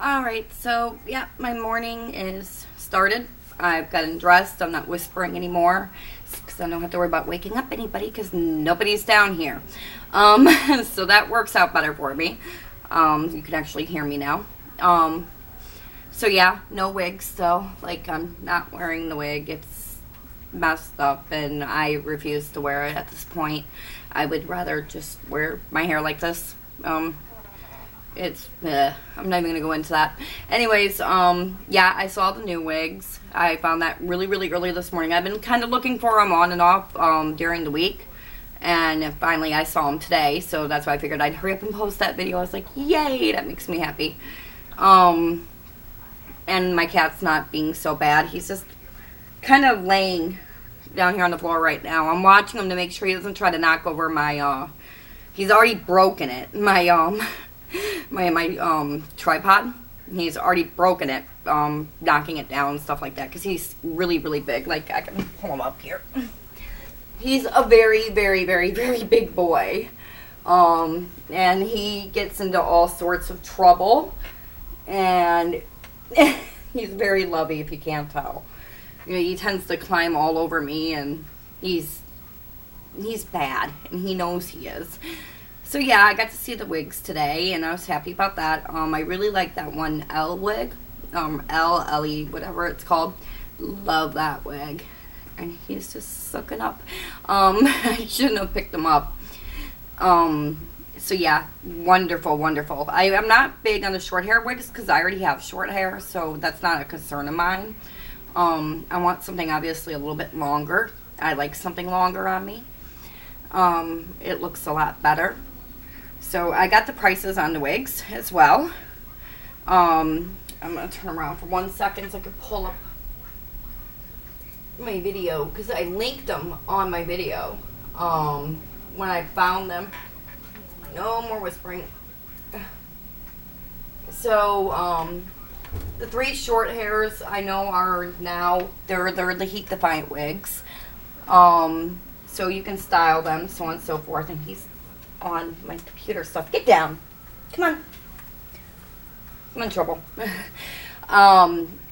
Alright, so yeah, my morning is started. I've gotten dressed. I'm not whispering anymore because I don't have to worry about waking up anybody because nobody's down here. So that works out better for me. You can actually hear me now. So yeah, no wigs though. Like, I'm not wearing the wig. It's messed up and I refuse to wear it at this point. I would rather just wear my hair like this. I'm not even gonna go into that. Anyways, yeah, I saw the new wigs. I found that really early this morning. I've been kind of looking for them on and off during the week, and finally I saw them today, so that's why I figured I'd hurry up and post that video. I was like, yay, that makes me happy. And my cat's not being so bad. He's just kind of laying down here on the floor right now. I'm watching him to make sure he doesn't try to knock over my he's already broken it, my tripod. He's already broken it, knocking it down and stuff like that, because he's really big. Like, I can pull him up here. He's a very big boy, and he gets into all sorts of trouble, and he's very lovey, if you can't tell. You know, he tends to climb all over me, and he's bad, and he knows he is. So yeah, I got to see the wigs today, and I was happy about that. I really like that one L wig, L-E, whatever it's called. Love that wig. And he's just sucking up. I shouldn't have picked him up. So yeah, wonderful. I'm not big on the short hair wigs because I already have short hair, so that's not a concern of mine. I want something obviously a little bit longer. I like something longer on me. It looks a lot better. So I got the prices on the wigs as well. I'm going to turn around for 1 second so I can pull up my video, because I linked them on my video when I found them. No more whispering. So the 3 short hairs I know are now, they're the heat defiant wigs. So you can style them, so on and so forth. And he's on my computer stuff. Get down. Come on. I'm in trouble.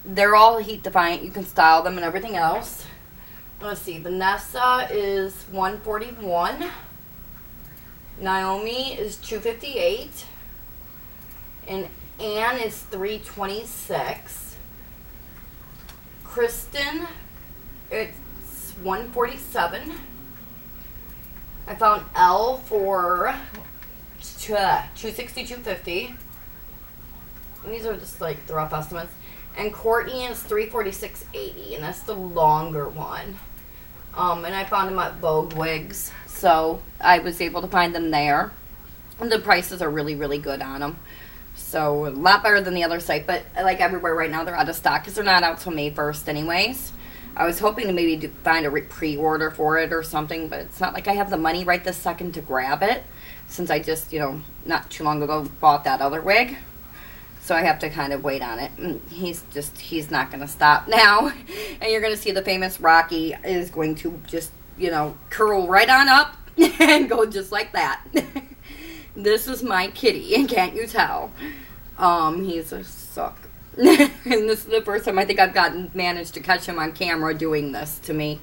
They're all heat defiant. You can style them and everything else. Let's see. Vanessa is $141. Naomi is $258. And Anne is $326. Kristen, it's $147. I found L for $260, $250. These are just like the rough estimates. And Courtney is $346.80, and that's the longer one. And I found them at Vogue Wigs, so I was able to find them there. And the prices are really good on them. So a lot better than the other site, but like everywhere right now, they're out of stock because they're not out till May 1st anyways. I was hoping to maybe find a pre-order for it or something, but it's not like I have the money right this second to grab it, since I just, not too long ago bought that other wig. So I have to kind of wait on it. And he's not going to stop now. And you're going to see the famous Rocky is going to just, curl right on up and go just like that. This is my kitty, and can't you tell? He's a suck. And this is the first time I think I've managed to catch him on camera doing this to me.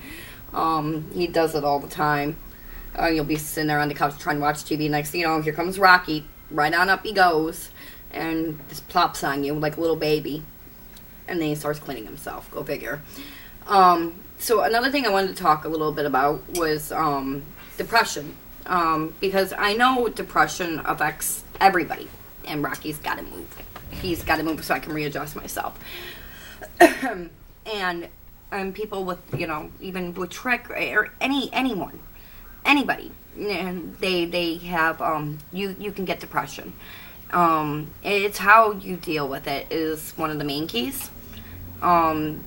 He does it all the time. You'll be sitting there on the couch trying to watch TV. Next thing you know, here comes Rocky. Right on up he goes. And just plops on you like a little baby. And then he starts cleaning himself. Go figure. So another thing I wanted to talk a little bit about was depression. Because I know depression affects everybody. And Rocky's got to move. He's got to move so I can readjust myself. and people with, even with Trick or anyone, anybody, and they have, you can get depression. It's how you deal with it is one of the main keys. And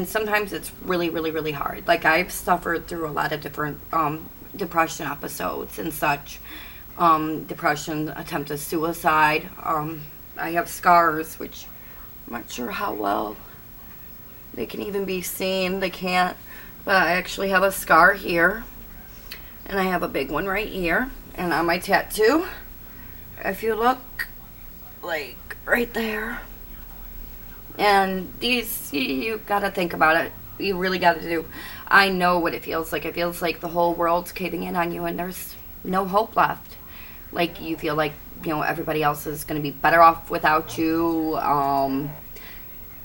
sometimes it's really hard. Like, I've suffered through a lot of different, depression episodes and such. Depression, attempted suicide. I have scars, which I'm not sure how well they can even be seen. They can't. But I actually have a scar here. And I have a big one right here. And on my tattoo, if you look, like, right there, And these, you gotta think about it. You really gotta do. I know what it feels like. It feels like the whole world's caving in on you and there's no hope left. Like, you feel like, everybody else is gonna be better off without you.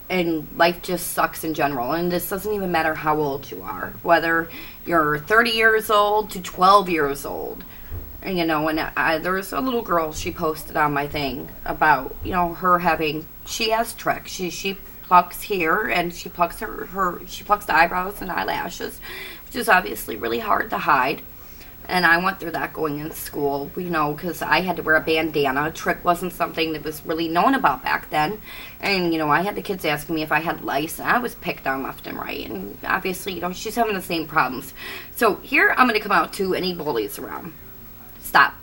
And life just sucks in general. And this doesn't even matter how old you are. Whether you're 30 years old to 12 years old. And, there was a little girl, she posted on my thing about, her having, she has tricks. She plucks here and she plucks she plucks the eyebrows and eyelashes, which is obviously really hard to hide. And I went through that going in school, because I had to wear a bandana. Trick wasn't something that was really known about back then. And, I had the kids asking me if I had lice, and I was picked on left and right. And obviously, she's having the same problems. So here I'm going to come out to any bullies around. Stop.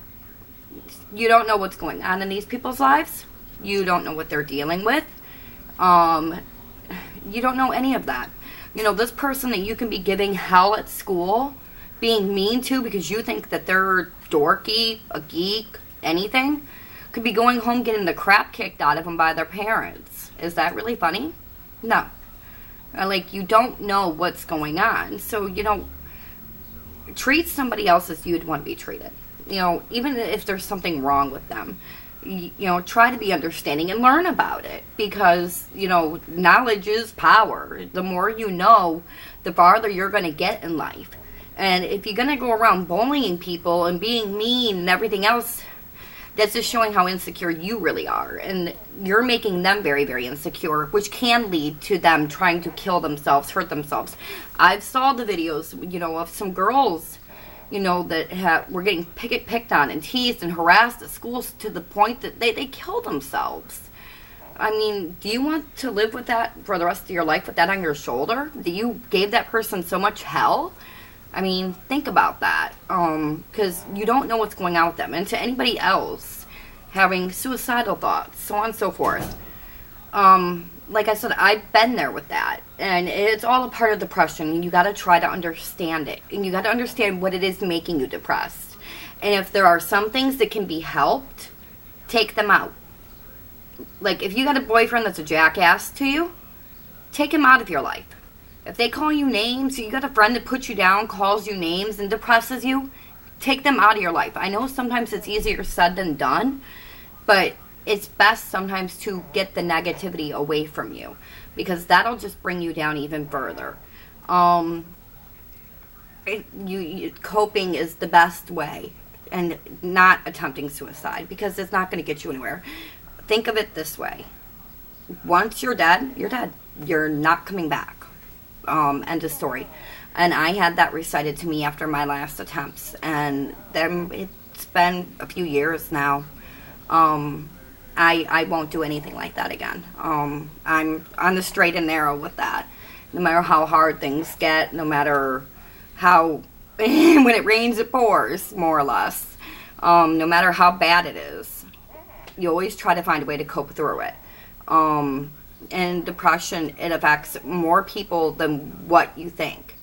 You don't know what's going on in these people's lives. You don't know what they're dealing with. You don't know any of that. This person that you can be giving hell at school, being mean to because you think that they're dorky, a geek, anything, could be going home getting the crap kicked out of them by their parents. Is that really funny? No. You don't know what's going on. So, treat somebody else as you'd want to be treated. Even if there's something wrong with them, try to be understanding and learn about it, because, knowledge is power. The more you know, the farther you're going to get in life. And if you're going to go around bullying people and being mean and everything else, that's just showing how insecure you really are. And you're making them very, very insecure, which can lead to them trying to kill themselves, hurt themselves. I've saw the videos, of some girls, that were getting picked on and teased and harassed at schools to the point that they killed themselves. I mean, do you want to live with that for the rest of your life, with that on your shoulder? That you gave that person so much hell? I mean, think about that, because you don't know what's going on with them. And to anybody else having suicidal thoughts, so on and so forth. Like I said, I've been there with that. And it's all a part of depression. And you got to try to understand it. And you got to understand what it is making you depressed. And if there are some things that can be helped, take them out. Like, if you got a boyfriend that's a jackass to you, take him out of your life. If they call you names, you got a friend that puts you down, calls you names, and depresses you, take them out of your life. I know sometimes it's easier said than done, but it's best sometimes to get the negativity away from you, because that'll just bring you down even further. Coping is the best way, and not attempting suicide, because it's not going to get you anywhere. Think of it this way. Once you're dead, you're dead. You're not coming back. End of story. And I had that recited to me after my last attempts, and then it's been a few years now. I won't do anything like that again. I'm on the straight and narrow with that. No matter how hard things get, no matter how, when it rains it pours, more or less. No matter how bad it is, you always try to find a way to cope through it. And depression, it affects more people than what you think.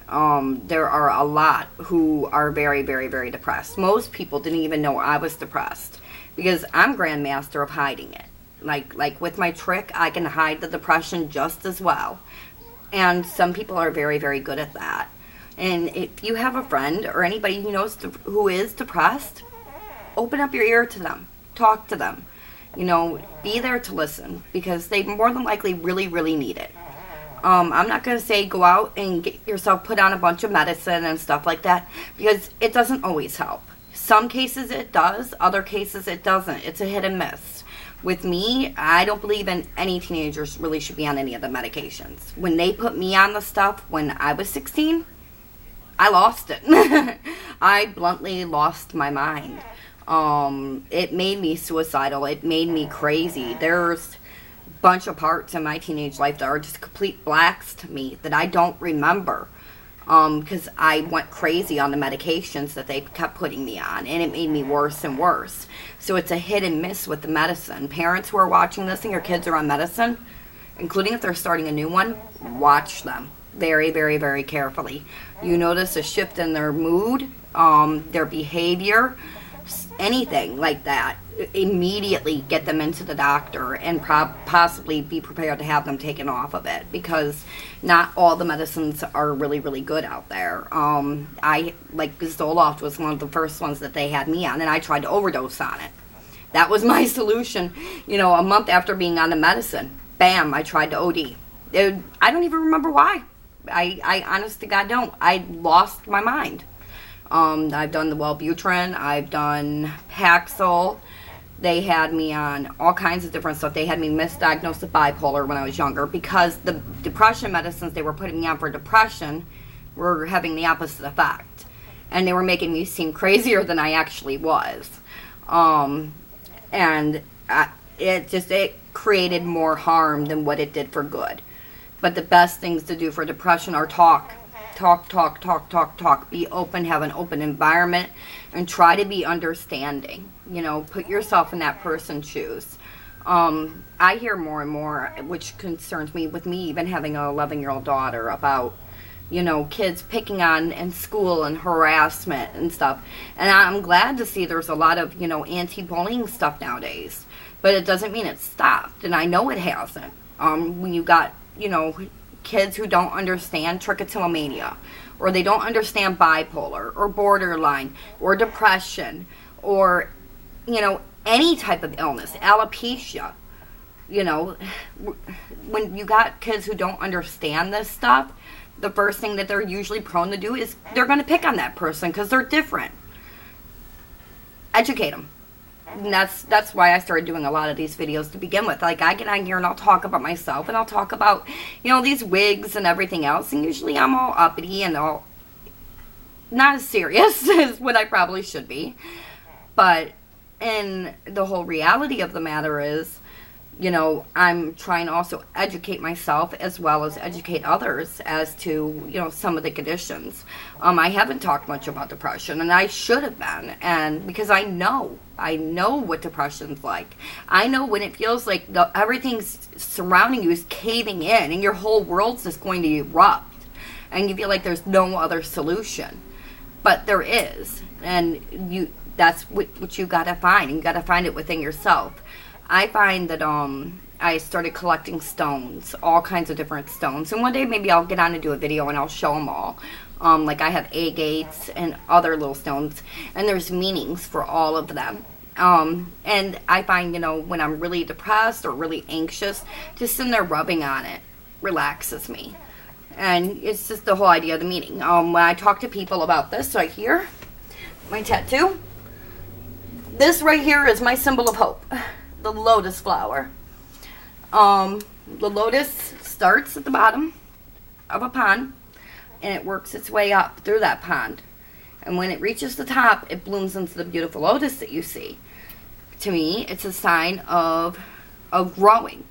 There are a lot who are very, very, very depressed. Most people didn't even know I was depressed, because I'm grandmaster of hiding it. Like with my trick, I can hide the depression just as well. And some people are very, very good at that. And if you have a friend or anybody who knows who is depressed, open up your ear to them. Talk to them. Be there to listen, because they more than likely really, really need it. I'm not going to say go out and get yourself put on a bunch of medicine and stuff like that, because it doesn't always help. Some cases it does, other cases it doesn't. It's a hit and miss. With me, I don't believe any teenagers really should be on any of the medications. When they put me on the stuff when I was 16, I lost it. I bluntly lost my mind. It made me suicidal. It made me crazy. There's a bunch of parts in my teenage life that are just complete blacks to me that I don't remember. Because I went crazy on the medications that they kept putting me on, and it made me worse and worse. So it's a hit and miss with the medicine. Parents who are watching this and your kids are on medicine, including if they're starting a new one, watch them very, very, very carefully. You notice a shift in their mood, their behavior, anything like that. immediately get them into the doctor and possibly be prepared to have them taken off of it, because not all the medicines are really, really good out there. I, like, Zoloft was one of the first ones that they had me on, and I tried to overdose on it. That was my solution. You know, a month after being on the medicine, bam, I tried to OD. I don't even remember why. I honest to God don't. I lost my mind. I've done the Wellbutrin. I've done Paxil. They had me on all kinds of different stuff. They had me misdiagnosed with bipolar when I was younger, because the depression medicines they were putting me on for depression were having the opposite effect. And they were making me seem crazier than I actually was. It created more harm than what it did for good. But the best things to do for depression are talk. Be open, have an open environment, and try to be understanding. You know, put yourself in that person's shoes. I hear more and more, which concerns me, with me even having an 11-year-old daughter, about, you know, kids picking on in school and harassment and stuff. And I'm glad to see there's a lot of, you know, anti-bullying stuff nowadays. But it doesn't mean it's stopped, and I know it hasn't. When you got, you know, kids who don't understand trichotillomania, or they don't understand bipolar, or borderline, or depression, or, you know, any type of illness, alopecia. You know, when you got kids who don't understand this stuff, the first thing that they're usually prone to do is they're going to pick on that person because they're different. Educate them. And that's why I started doing a lot of these videos to begin with. Like, I get on here and I'll talk about myself, and I'll talk about, you know, these wigs and everything else, and usually I'm all uppity and all not as serious as what I probably should be. But in the whole reality of the matter is, you know, I'm trying to also educate myself as well as educate others as to, you know, some of the conditions. I haven't talked much about depression, and I should have been, and because I know what depression's like. I know when it feels like everything surrounding you is caving in, and your whole world's just going to erupt, and you feel like there's no other solution. But there is, and that's what you gotta find. You gotta find it within yourself. I find that I started collecting stones, all kinds of different stones. And one day maybe I'll get on and do a video and I'll show them all. Like I have agates and other little stones. And there's meanings for all of them. And I find, you know, when I'm really depressed or really anxious, just sitting there rubbing on it relaxes me. And it's just the whole idea of the meaning. When I talk to people about this right here, my tattoo, this right here is my symbol of hope. The lotus flower. The lotus starts at the bottom of a pond, and it works its way up through that pond. And when it reaches the top, it blooms into the beautiful lotus that you see. To me, it's a sign of growing.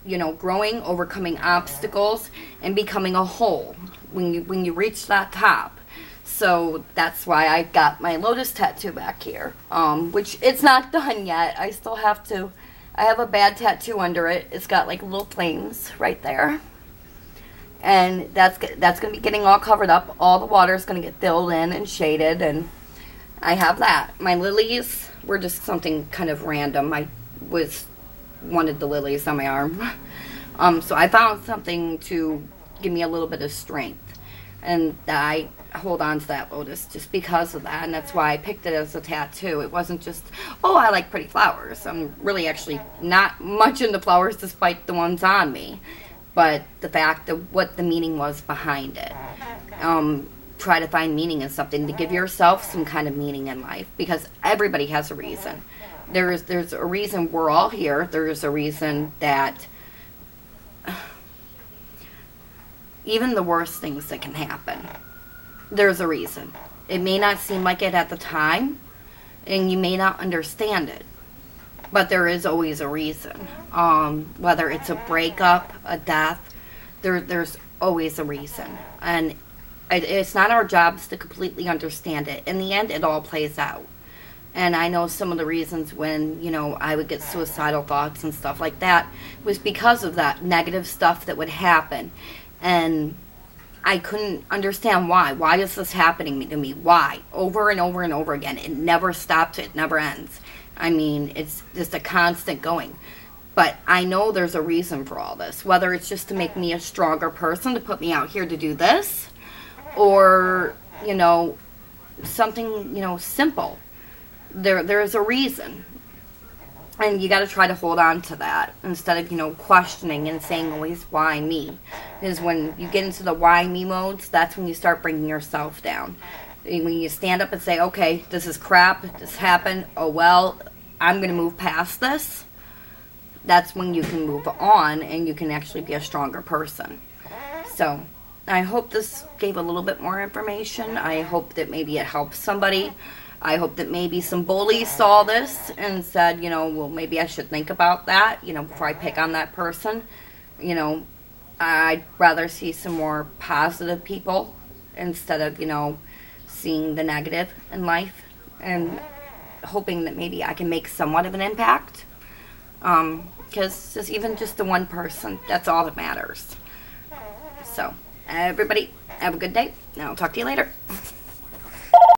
You know, growing, overcoming obstacles, and becoming a whole when you reach that top. So that's why I got my lotus tattoo back here, which it's not done yet. I still have to, I have a bad tattoo under it. It's got like little flames right there. And that's going to be getting all covered up. All the water is going to get filled in and shaded, and I have that. My lilies were just something kind of random. I wanted the lilies on my arm. So I found something to give me a little bit of strength. And I hold on to that lotus just because of that, and that's why I picked it as a tattoo. It wasn't just, oh, I like pretty flowers. I'm really actually not much into flowers despite the ones on me, but the fact of what the meaning was behind it. Try to find meaning in something, to give yourself some kind of meaning in life, because everybody has a reason. There's a reason we're all here. There's a reason that even the worst things that can happen, there's a reason. It may not seem like it at the time, and you may not understand it, but there is always a reason. Whether it's a breakup, a death, there's always a reason. And it's not our jobs to completely understand it. In the end, it all plays out. And I know some of the reasons when, you know, I would get suicidal thoughts and stuff like that was because of that negative stuff that would happen. And I couldn't understand why. Why is this happening to me? Why? Over and over and over again. It never stops. It never ends. I mean, it's just a constant going. But I know there's a reason for all this, whether it's just to make me a stronger person, to put me out here to do this, or, you know, something, you know, simple. There's a reason. And you got to try to hold on to that instead of, you know, questioning and saying always, why me? Because when you get into the why me modes, that's when you start bringing yourself down. When you stand up and say, okay, this is crap, this happened, oh well, I'm going to move past this. That's when you can move on and you can actually be a stronger person. So, I hope this gave a little bit more information. I hope that maybe it helps somebody. I hope that maybe some bullies saw this and said, you know, well, maybe I should think about that, you know, before I pick on that person. You know, I'd rather see some more positive people instead of, you know, seeing the negative in life, and hoping that maybe I can make somewhat of an impact. Because just even just the one person, that's all that matters. So, everybody, have a good day, and I'll talk to you later.